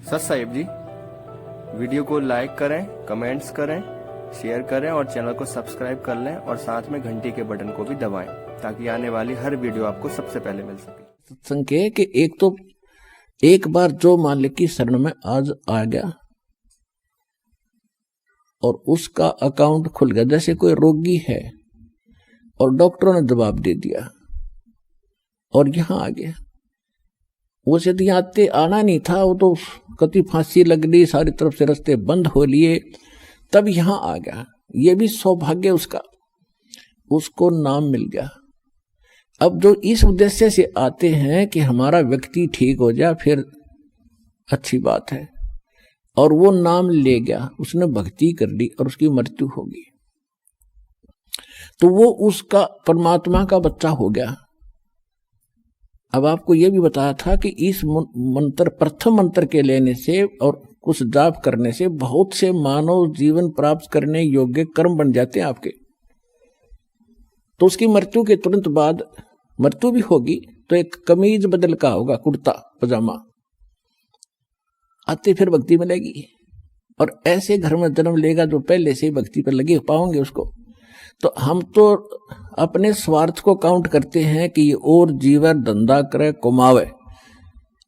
सत साहिब जी, वीडियो को लाइक करें, कमेंट्स करें, शेयर करें और चैनल को सब्सक्राइब कर लें और साथ में घंटी के बटन को भी दबाएं ताकि आने वाली हर वीडियो आपको सबसे पहले मिल सके। सत्संग के कि एक बार जो मालिक की शरण में आज आ गया और उसका अकाउंट खुल गया, जैसे कोई रोगी है और डॉक्टरों ने जवाब दे दिया और यहां आ गया। वो यदि आते आना नहीं था, वो तो कति फांसी लग ली, सारी तरफ से रास्ते बंद हो लिए, तब यहां आ गया। ये भी सौभाग्य उसका, उसको नाम मिल गया। अब जो इस उद्देश्य से आते हैं कि हमारा व्यक्ति ठीक हो जाए, फिर अच्छी बात है, और वो नाम ले गया, उसने भक्ति कर ली और उसकी मृत्यु होगी, तो वो उसका परमात्मा का बच्चा हो गया। अब आपको यह भी बताया था कि इस मंत्र, प्रथम मंत्र के लेने से और कुछ जाप करने से बहुत से मानव जीवन प्राप्त करने योग्य कर्म बन जाते हैं आपके। तो उसकी मृत्यु के तुरंत बाद मृत्यु भी होगी तो एक कमीज बदल का होगा, कुर्ता पजामा, आते फिर भक्ति मिलेगी। और ऐसे घर में जन्म लेगा जो पहले से ही भक्ति पर लगे पाओगे उसको। तो हम तो अपने स्वार्थ को काउंट करते हैं कि ये और जीवन धंधा करे, कमावे,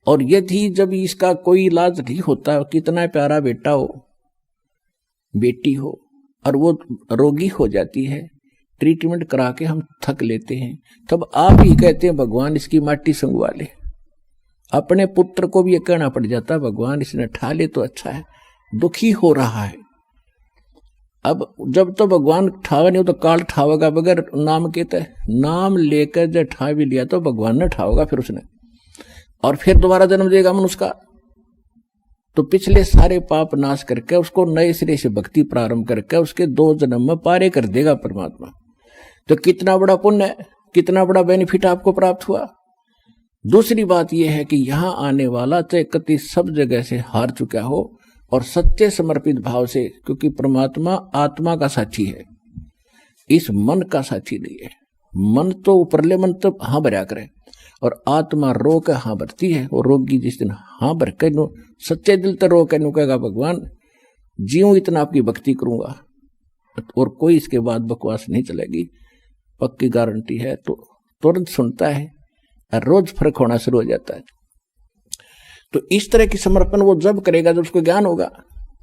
और यदि जब इसका कोई इलाज नहीं होता, कितना प्यारा बेटा हो, बेटी हो, और वो रोगी हो जाती है, ट्रीटमेंट करा के हम थक लेते हैं, तब आप ही कहते हैं भगवान इसकी माटी संगवा ले। अपने पुत्र को भी ये कहना पड़ जाता, भगवान इसने ठा ले तो अच्छा है, दुखी हो रहा है। अब जब तो भगवान ठावा नहीं हो तो काल ठावेगा बगैर नाम के, नाम लेकर जब ठा भी लिया तो भगवान ने ठावेगा फिर उसने, और फिर दोबारा जन्म देगा मनुष्य का। तो पिछले सारे पाप नाश करके उसको नए सिरे से भक्ति प्रारंभ करके उसके 2 जन्म में पारे कर देगा परमात्मा। तो कितना बड़ा पुण्य है, कितना बड़ा बेनिफिट आपको प्राप्त हुआ। दूसरी बात यह है कि यहां आने वाला चाहे कति सब जगह से हार चुका हो और सच्चे समर्पित भाव से, क्योंकि परमात्मा आत्मा का साथी है, इस मन का साथी नहीं है। मन तो ऊपरले मन तो हाँ भरा करे और आत्मा रो के हाँ भरती है। और रोगी जिस दिन हाँ भर के नो सच्चे दिल तो रो के नो कहेगा भगवान जीऊं इतना आपकी भक्ति करूंगा, और कोई इसके बाद बकवास नहीं चलेगी, पक्की गारंटी है। तो तुरंत सुनता है और रोज फर्क होना शुरू हो जाता है। तो इस तरह की समर्पण वो जब करेगा जब उसको ज्ञान होगा।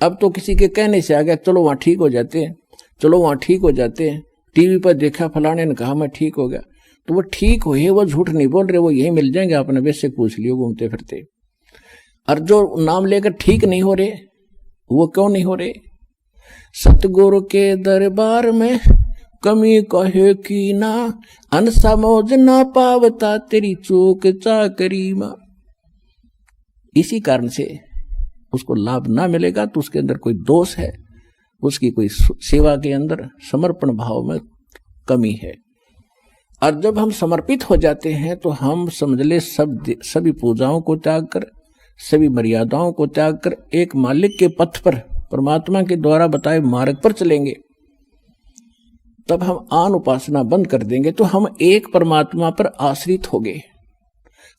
अब तो किसी के कहने से आ गया, चलो वहां ठीक हो जाते हैं, चलो वहां ठीक हो जाते हैं, टीवी पर देखा फलाने ने कहा मैं ठीक हो गया, तो वो ठीक हुए, वो झूठ नहीं बोल रहे, वो यही मिल जाएंगे, आपने वैसे पूछ लियो घूमते फिरते। और जो नाम लेकर ठीक नहीं हो रहे, वो क्यों नहीं हो रहे? सतगुरु के दरबार में कमी कहे की ना, अनसमझ ना पावता तेरी चूक चाकरी मां। इसी कारण से उसको लाभ ना मिलेगा, तो उसके अंदर कोई दोष है, उसकी कोई सेवा के अंदर समर्पण भाव में कमी है। और जब हम समर्पित हो जाते हैं तो हम समझ ले सभी पूजाओं को त्याग कर, सभी मर्यादाओं को त्याग कर एक मालिक के पथ पर, परमात्मा के द्वारा बताए मार्ग पर चलेंगे। तब हम आन उपासना बंद कर देंगे, तो हम एक परमात्मा पर आश्रित हो गए।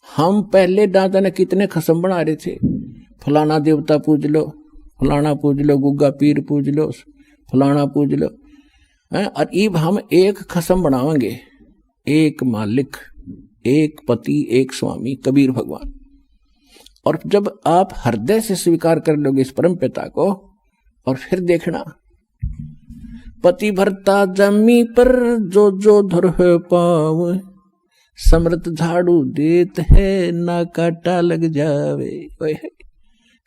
हम पहले दादा ने कितने खसम बना रहे थे, फलाना देवता पूज लो, फलाना पूज लो, गुग्गा पीर पूज लो, फलाना पूज लो, और अब हम एक खसम बनाएंगे, एक मालिक, एक पति, एक स्वामी, कबीर भगवान। और जब आप हृदय से स्वीकार कर लोगे इस परम पिता को, और फिर देखना पति भरता जमी पर जो जो धर पाव, समृत झाड़ू देत है ना काटा लग जावे।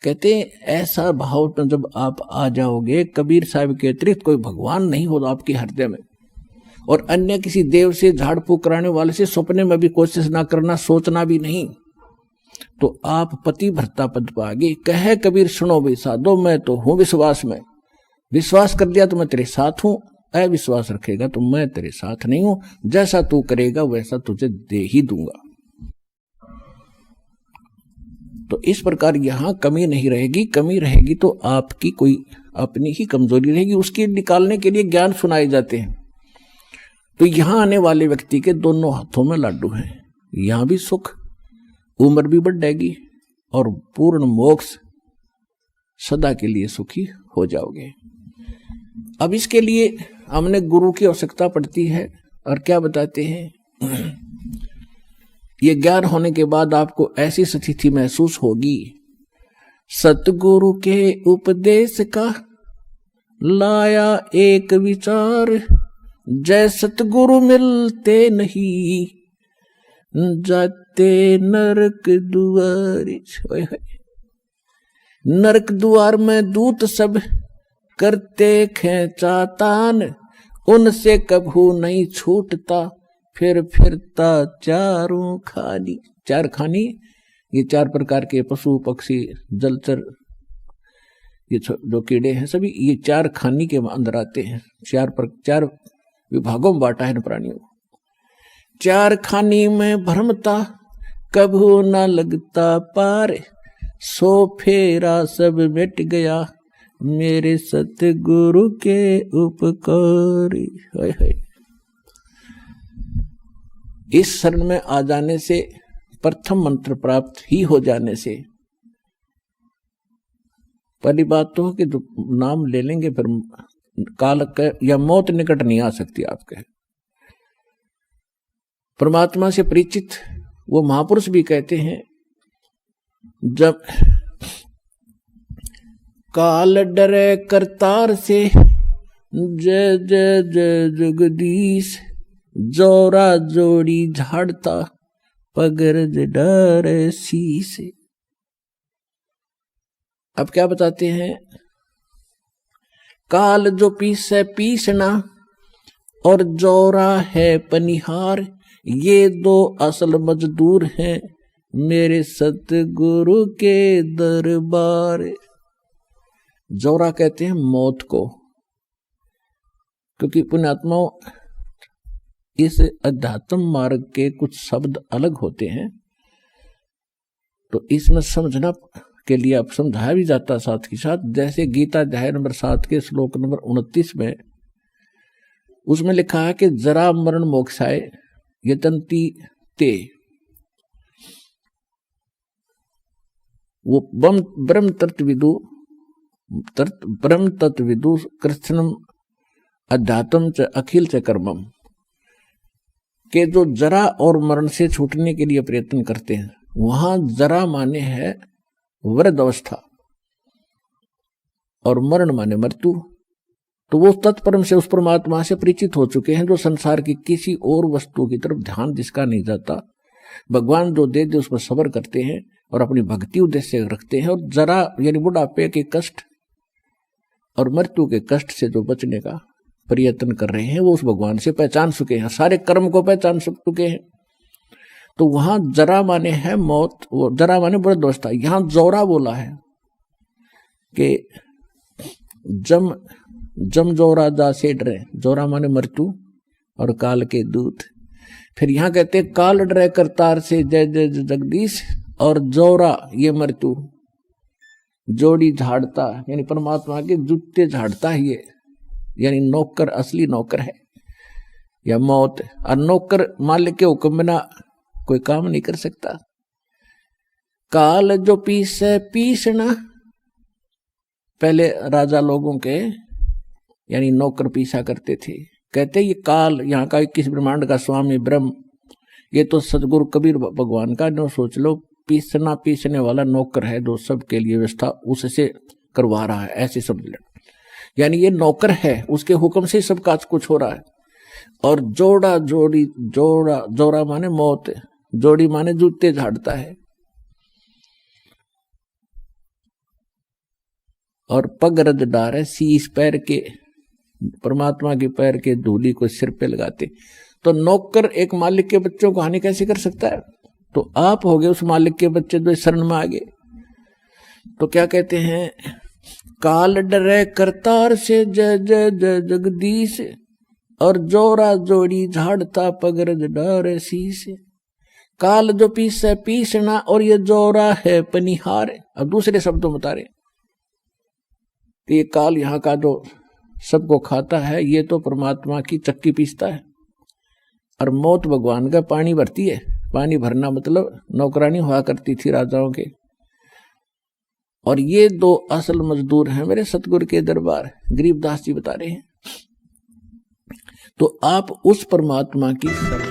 कहते हैं ऐसा भाव तो जब आप आ जाओगे, कबीर साहब के अतिरिक्त कोई भगवान नहीं होगा आपके हृदय में, और अन्य किसी देव से झाड़ फूक कराने वाले से सपने में भी कोशिश ना करना, सोचना भी नहीं, तो आप पति भरता पद पाओगे। कहे कबीर सुनो भाई साधो, मैं तो हूं विश्वास में, विश्वास कर दिया तो मैं तेरे साथ हूं, अविश्वास रखेगा तो मैं तेरे साथ नहीं हूं, जैसा तू करेगा वैसा तुझे दे ही दूंगा। तो इस प्रकार यहां कमी नहीं रहेगी। कमी रहेगी तो आपकी कोई अपनी ही कमजोरी रहेगी, उसके निकालने के लिए ज्ञान सुनाए जाते हैं। तो यहां आने वाले व्यक्ति के दोनों हाथों में लाडू हैं, यहां भी सुख, उम्र भी बढ़ जाएगी और पूर्ण मोक्ष सदा के लिए सुखी हो जाओगे। अब इसके लिए हमने गुरु की आवश्यकता पड़ती है। और क्या बताते हैं, ये ज्ञान होने के बाद आपको ऐसी स्थिति महसूस होगी, सतगुरु के उपदेश का लाया एक विचार, जय सतगुरु मिलते नहीं जाते नरक दुआर। नरक द्वार में दूत सब करते खेचातान, उनसे कभू नहीं छूटता फिर फिरता चारों खानी। चार खानी, ये चार प्रकार के पशु पक्षी जलचर, ये जो कीड़े हैं सभी ये चार खानी के अंदर आते हैं। चार विभागों में बांटा है प्राणियों को। चार खानी में भ्रमता कभू न लगता पार, सो फेरा सब मिट गया मेरे सतगुरु के उपकार। इस शरण में आ जाने से, प्रथम मंत्र प्राप्त ही हो जाने से, पहली बात तो कि जो नाम ले लेंगे फिर काल या मौत निकट नहीं आ सकती आपके। परमात्मा से परिचित वो महापुरुष भी कहते हैं, जब काल डरे करतार से जय जय जय जगदीश, जोरा जोड़ी झाड़ता पगरज डरे शीस। अब क्या बताते हैं, काल जो पीसे पीसना और जोरा है पनिहार, ये दो असल मजदूर हैं मेरे सतगुरु के दरबार। जोरा कहते हैं मौत को, क्योंकि पुण्यात्माओं इस अध्यात्म मार्ग के कुछ शब्द अलग होते हैं, तो इसमें समझना के लिए अब समझाया भी जाता साथ के साथ। जैसे गीता अध्याय नंबर 7 के श्लोक नंबर 29 में, उसमें लिखा है कि जरा मरण मोक्षाय यतन्ति ते, वो ब्रह्म तत्विदु कृष्णम अध्यात्म च अखिल च कर्मम, के जो जरा और मरण से छूटने के लिए प्रयत्न करते हैं। वहां जरा माने है वृद्ध अवस्था और मरण माने मृत्यु। तो वो तत्परम से उस परमात्मा से परिचित हो चुके हैं, जो संसार की किसी और वस्तु की तरफ ध्यान जिसका नहीं जाता, भगवान जो दे उस पर सब्र करते हैं और अपनी भक्ति उद्देश्य रखते हैं। और जरा यानी बुढ़ापे के कष्ट और मृत्यु के कष्ट से जो बचने का प्रयत्न कर रहे हैं, वो उस भगवान से पहचान चुके हैं, सारे कर्म को पहचान चुके हैं। तो वहां जरा माने है मौत, वो जरा माने वृद्ध अवस्था। यहां जोरा बोला है कि जम जोरा जा से डरे, जोरा माने मृत्यु और काल के दूत। फिर यहां कहते काल डरे करतार से जय जय जगदीश, और जोरा ये मृत्यु, जोड़ी झाड़ता यानी परमात्मा के जूते झाड़ता है ये, यानी नौकर, असली नौकर है या मौत। और नौकर मालिक के हुक्म बिना कोई काम नहीं कर सकता। काल जो पीसे पीसना, पहले राजा लोगों के यानी नौकर पीसा करते थे। कहते ये काल, यहाँ का 21 ब्रह्मांड का स्वामी ब्रह्म, ये तो सदगुरु कबीर भगवान का जो सोच लो, पीसने वाला नौकर है जो सबके लिए व्यवस्था उससे करवा रहा है, ऐसे समझ लो। यानी ये नौकर है, उसके हुक्म से सब काज कुछ हो रहा है। और जोड़ा जोड़ी, जोड़ा माने मौत, जोड़ी माने जूते झाड़ता है। और पग रद डारे, शीश पैर के, परमात्मा के पैर के धूली को सिर पे लगाते। तो नौकर एक मालिक के बच्चों को हानि कैसे कर सकता है? तो आप हो गए उस मालिक के बच्चे जो शरण में आ गए। तो क्या कहते हैं, काल डरे करतार से जय जय जय जगदीश, और जोरा जोड़ी झाड़ता पगरज डारे शीश। काल जो पीसे पीसना, और ये जोरा है पनिहार। अब दूसरे शब्दों बता रहे, ये काल यहाँ का जो सबको खाता है, ये तो परमात्मा की चक्की पीसता है। और मौत भगवान का पानी भरती है। पानी भरना मतलब नौकरानी हुआ करती थी राजाओं के, और ये दो असल मजदूर हैं मेरे सतगुरु के दरबार, गरीबदास जी बता रहे हैं। तो आप उस परमात्मा की शरण